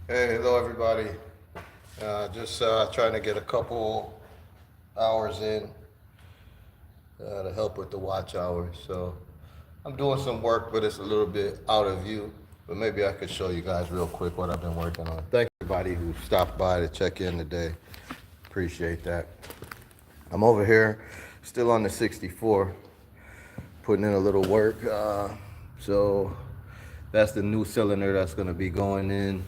Hey, hello everybody. Just trying to get a couple hours in to help with the watch hours. So I'm doing some work, but it's a little bit out of view. But maybe I could show you guys real quick what I've been working on. Thank everybody who stopped by to check in today. Appreciate that. I'm over here, still on the 64, putting in a little work. So that's the new cylinder that's going to be going in.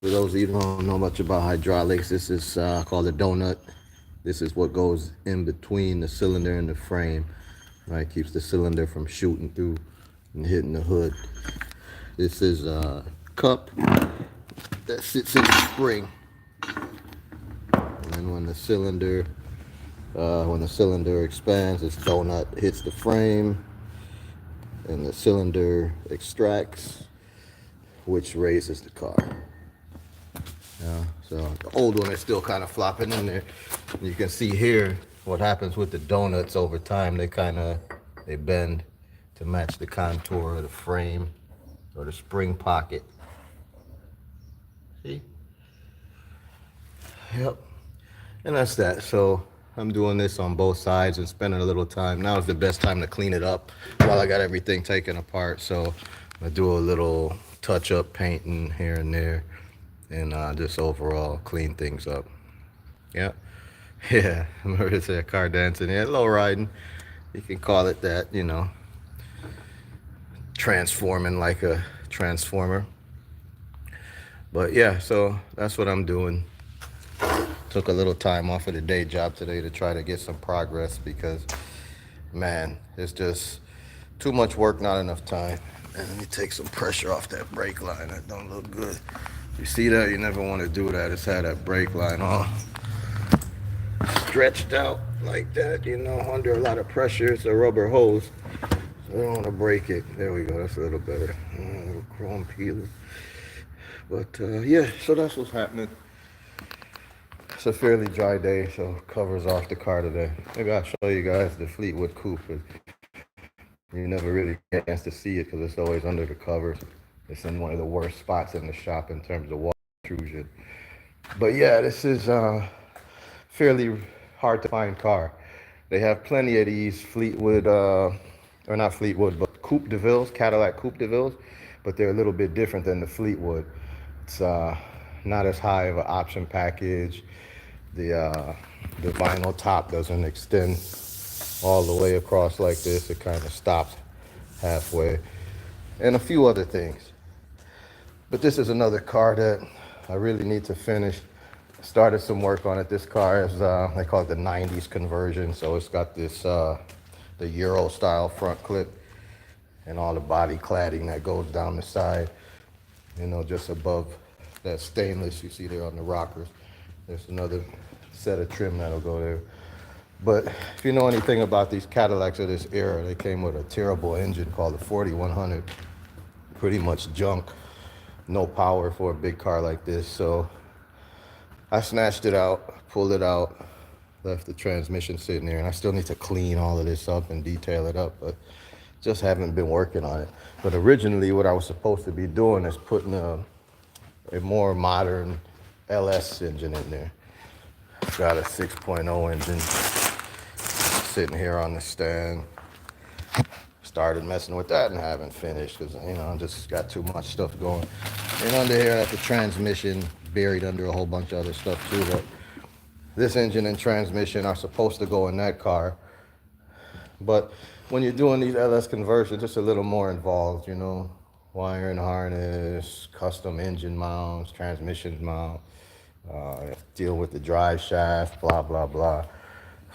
For those of you who don't know much about hydraulics, this is called a donut. This is what goes in between the cylinder and the frame. Right, keeps the cylinder from shooting through and hitting the hood. This is a cup that sits in the spring, and when the cylinder expands, this donut hits the frame, and the cylinder extracts, which raises the car. Yeah, so the old one is still kind of flopping in there. You can see here what happens with the donuts over time. They bend to match the contour of the frame or the spring pocket. See? Yep. And that's that. So I'm doing this on both sides and spending a little time. Now is the best time to clean it up while I got everything taken apart. So I do a little touch up painting here and there and just overall clean things up. Yeah. Yeah. I remember it's a car dancing. Yeah, low riding. You can call it that, transforming like a transformer. But yeah, so that's what I'm doing. Took a little time off of the day job today to try to get some progress because, man, it's just too much work, not enough time. And let me take some pressure off that brake line. That don't look good. You see that? You never want to do that. It's had that brake line all stretched out like that, under a lot of pressure. It's a rubber hose. So I don't want to break it. There we go. That's a little better. A little chrome peeler. But yeah, so that's what's happening. It's a fairly dry day, so covers off the car today. Maybe I'll show you guys the Fleetwood Coupe. You never really get a chance to see it because it's always under the covers. It's in one of the worst spots in the shop in terms of water intrusion. But yeah, this is fairly hard to find car. They have plenty of these Fleetwood, or not Fleetwood, but Coupe de Villes, Cadillac Coupe de Villes, but they're a little bit different than the Fleetwood. It's not as high of an option package. The vinyl top doesn't extend all the way across like this. It kind of stops halfway, and a few other things. But this is another car that I really need to finish. Started some work on it. This car is they call it the 90s conversion, so it's got this the Euro style front clip and all the body cladding that goes down the side, just above that stainless you see there on the rockers. There's another set of trim that'll go there. But if you know anything about these Cadillacs of this era, they came with a terrible engine called the 4100. Pretty much junk. No power for a big car like this. So I snatched it out, pulled it out, left the transmission sitting there, and I still need to clean all of this up and detail it up, but just haven't been working on it. But originally what I was supposed to be doing is putting a more modern LS engine in there. Got a 6.0 engine sitting here on the stand. Started messing with that and haven't finished because, I just got too much stuff going. And under here, I have the transmission buried under a whole bunch of other stuff too. But this engine and transmission are supposed to go in that car. But when you're doing these LS conversions, it's a little more involved, wiring harness, custom engine mounts, transmission mount, deal with the drive shaft, blah, blah, blah.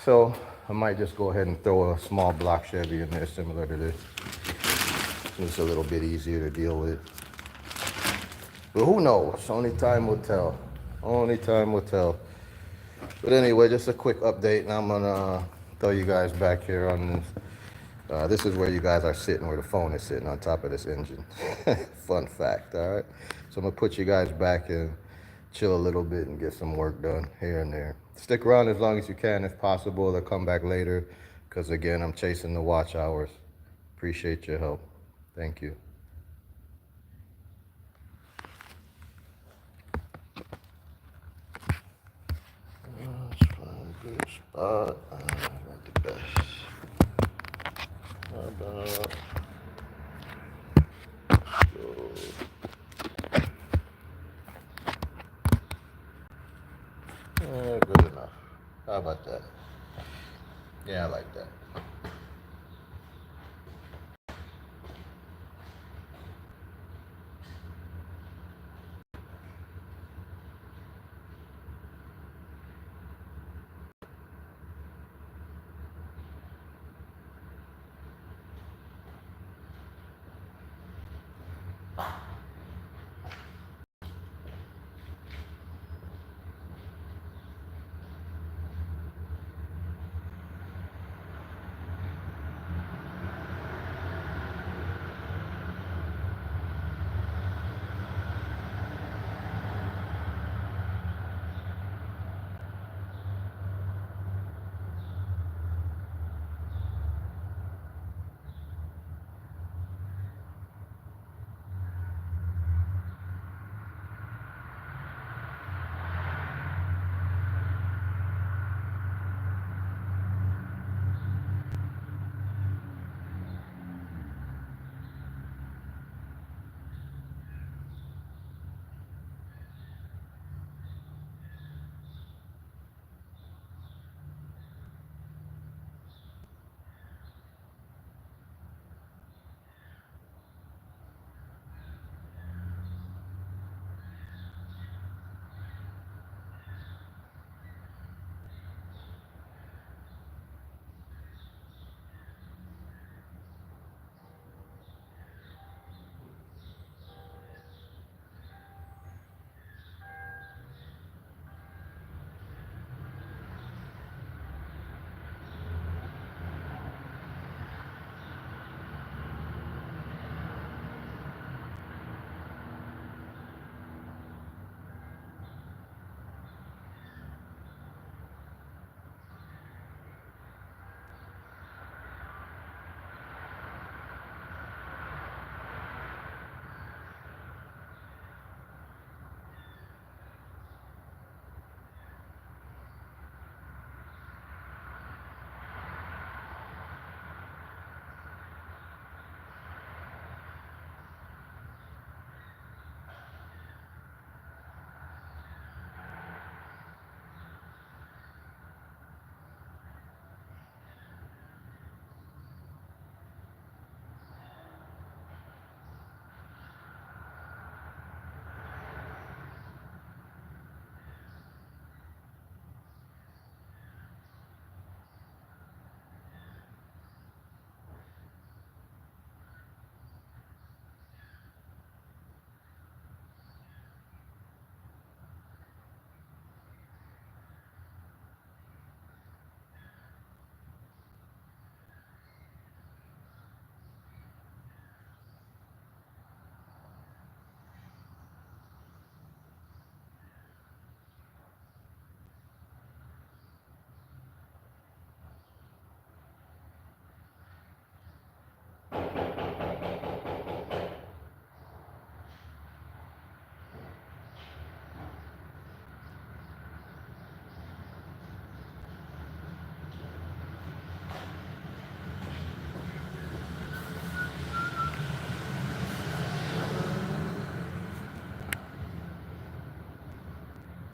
So I might just go ahead and throw a small block Chevy in there similar to this. It's a little bit easier to deal with. But who knows? Only time will tell. Only time will tell. But anyway, just a quick update, and I'm gonna throw you guys back here on this. This is where you guys are sitting, where the phone is sitting on top of this engine. Fun fact, all right? So I'm gonna put you guys back and chill a little bit and get some work done here and there. Stick around as long as you can if possible. I'll come back later because, again, I'm chasing the watch hours. Appreciate your help. Thank you. not the best. How about good enough. How about that? Yeah, I like that.